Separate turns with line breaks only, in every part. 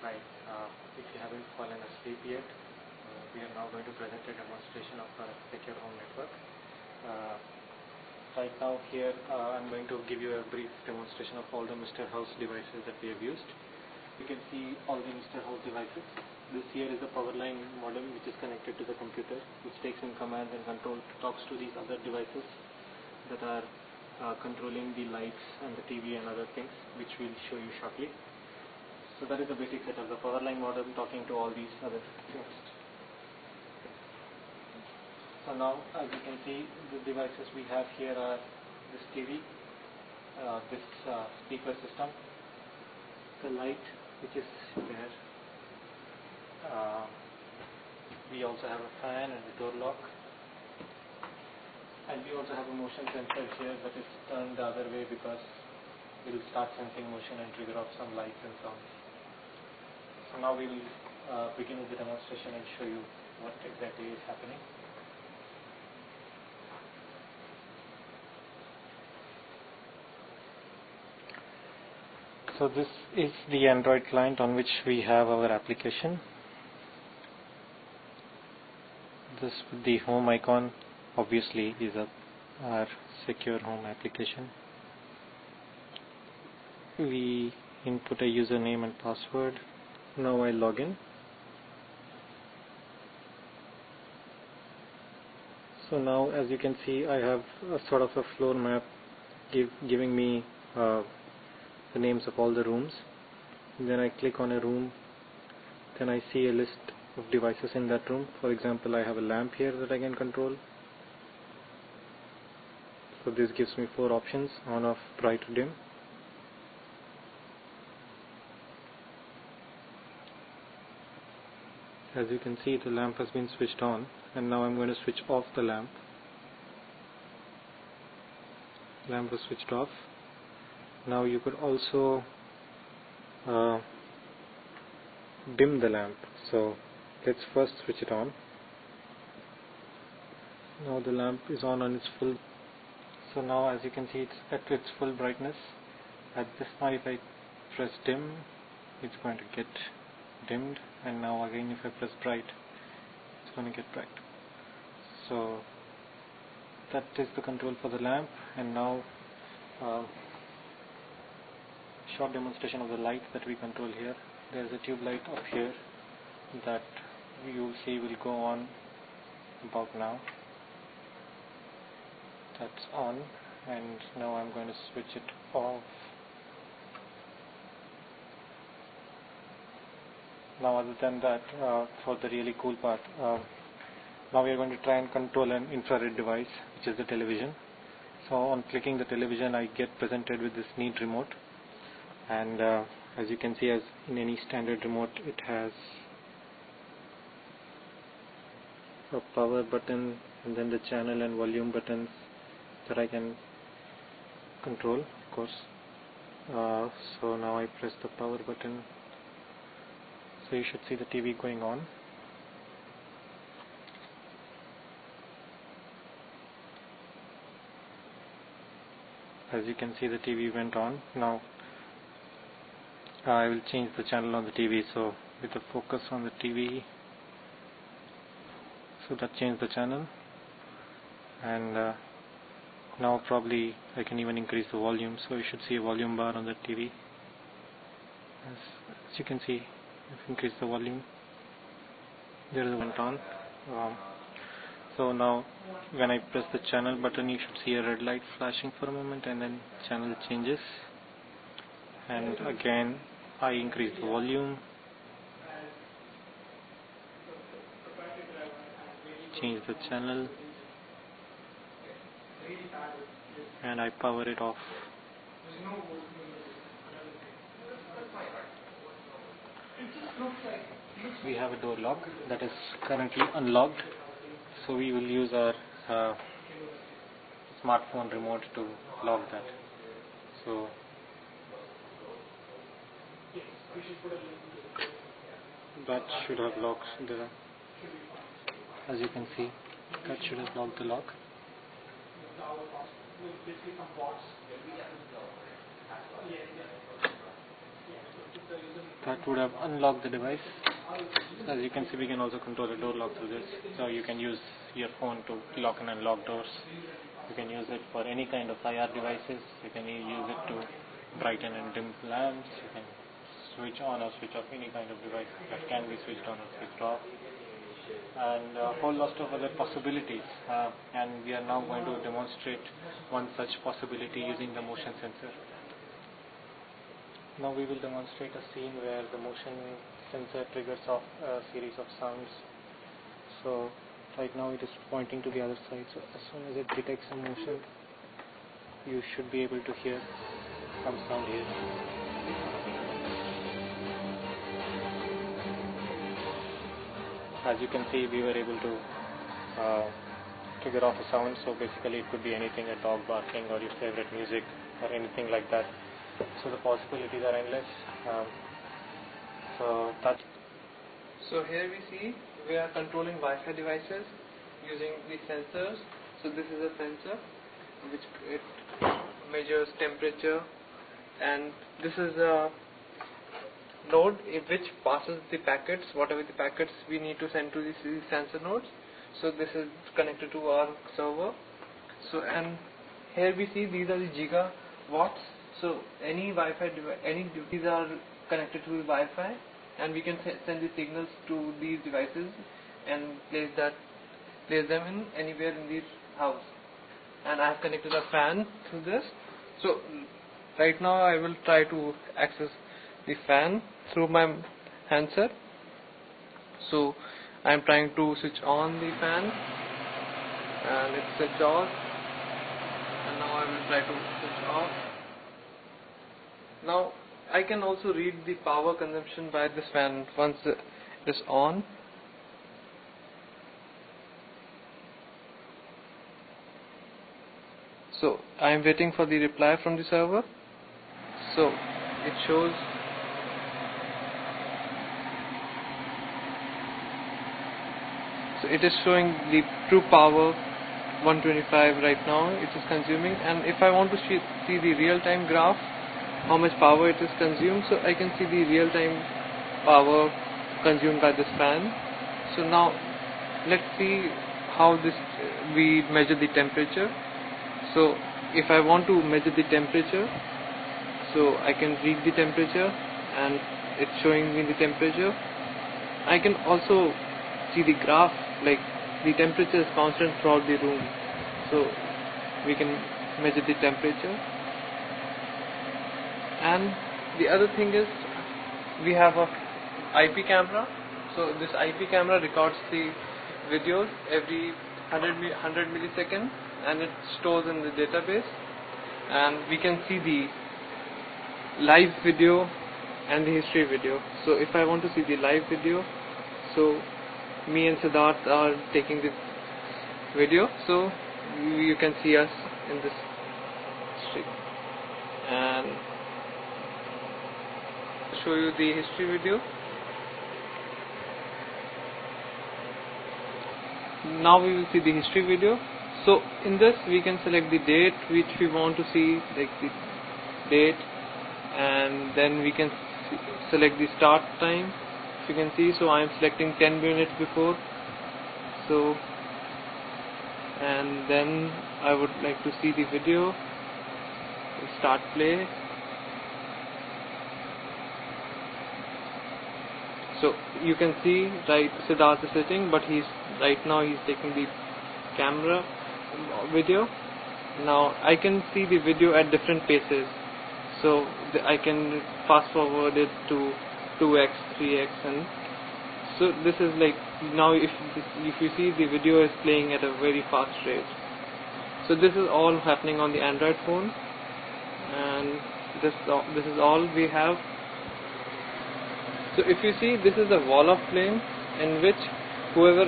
Hi, if you haven't fallen asleep yet, we are now going to present a demonstration of our secure home network. Right now here I'm going to give you a brief demonstration of all the Mr. House devices that we have used. You can see all the Mr. House devices. This here is a power line modem which is connected to the computer, which takes in commands and control, talks to these other devices that are controlling the lights and the TV and other things, which we'll show you shortly. So that is the basic setup, the power line modem talking to all these other things. So now, as you can see, the devices we have here are this TV, this speaker system, the light which is there. We also have a fan and a door lock, and we also have a motion sensor here that is turned the other way because it will start sensing motion and trigger off some lights and sounds. So now we will begin with the demonstration and show you what exactly is happening. So this is the Android client on which we have our application. This with the home icon obviously is our secure home application. We input a username and password. Now I log in. So now, as you can see, I have a sort of a floor map giving me the names of all the rooms. And then I click on a room, then I see a list of devices in that room. For example, I have a lamp here that I can control. So this gives me 4 options: on, off, bright, dim. As you can see, the lamp has been switched on, and now I'm going to switch off the lamp. Lamp was switched off. Now you could also dim the lamp. So let's first switch it on. Now the lamp is on its full. So now, as you can see, it's at its full brightness. At this point, if I press dim, it's going to get dimmed, and now again if I press bright, it's going to get bright. So that is the control for the lamp. And now short demonstration of the light that we control here. There is a tube light up here that you will see will go on about now. That's on, and now I'm going to switch it off. Now, other than that, for the really cool part, now we are going to try and control an infrared device, which is the television. So on clicking the television, I get presented with this neat remote, and as you can see, as in any standard remote, it has a power button and then the channel and volume buttons that I can control, of course. So now I press the power button. So you should see the TV going on. As you can see, the TV went on. Now I will change the channel on the TV. So with the focus on the TV, so that changed the channel. And now probably I can even increase the volume. So you should see a volume bar on the TV. As you can see, I've increased the volume. There is a went on. So now when I press the channel button, you should see a red light flashing for a moment, and then channel changes. And again I increase the volume, change the channel, and I power it off. We have a door lock that is currently unlocked, so we will use our smartphone remote to lock that. So that should have locked the, as you can see, that should have locked the lock. That would have unlocked the device. As you can see, we can also control a door lock through this. So you can use your phone to lock and unlock doors. You can use it for any kind of IR devices. You can use it to brighten and dim lamps. You can switch on or switch off any kind of device that can be switched on or switched off. And a whole lot of other possibilities. And we are now going to demonstrate one such possibility using the motion sensor. Now we will demonstrate a scene where the motion sensor triggers off a series of sounds. So right now it is pointing to the other side, so as soon as it detects a motion, you should be able to hear some sound here. As you can see, we were able to trigger off a sound, so basically it could be anything, a dog barking or your favorite music or anything like that. So the possibilities are endless.
So here we see we are controlling Wi-Fi devices using the sensors. So this is a sensor which it measures temperature, and this is a node which passes the packets, whatever the packets we need to send to these sensor nodes. So this is connected to our server. So and here we see these are the gigawatts. So any Wi-Fi device, these are connected to the Wi-Fi, and we can send the signals to these devices and place them in anywhere in this house. And I have connected a fan to this. So right now I will try to access the fan through my handset. So I am trying to switch on the fan, and it's switched off. And now I will try to switch off. Now I can also read the power consumption by this fan once it is on. So I am waiting for the reply from the server. So it shows it is showing the true power 125 right now it is consuming, and if I want to see the real-time graph, how much power it is consumed, so I can see the real-time power consumed by this fan. So now let's see how we measure the temperature. So if I want to measure the temperature, so I can read the temperature and it's showing me the temperature. I can also see the graph, like the temperature is constant throughout the room, so we can measure the temperature. And the other thing is we have a IP camera. So this IP camera records the videos every 100 milliseconds, and it stores in the database, and we can see the live video and the history video. So if I want to see the live video, so me and Siddharth are taking the video, so you can see us in this street, and show you the history video. Now we will see the history video. So in this we can select the date which we want to see, like the date, and then we can select the start time. If you can see, so I am selecting 10 minutes before. So and then I would like to see the video. Start play. So you can see, right, Siddharth is sitting, but right now he's taking the camera video. Now I can see the video at different paces, so I can fast forward it to 2x, 3x, and so this is like, now if you see, the video is playing at a very fast rate. So this is all happening on the Android phone, and this is all we have. So if you see, this is a wall of flame in which whoever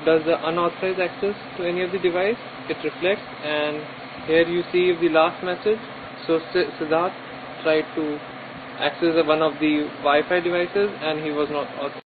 does the unauthorized access to any of the device, it reflects, and here you see the last message. So Siddharth tried to access one of the Wi-Fi devices and he was not authorized.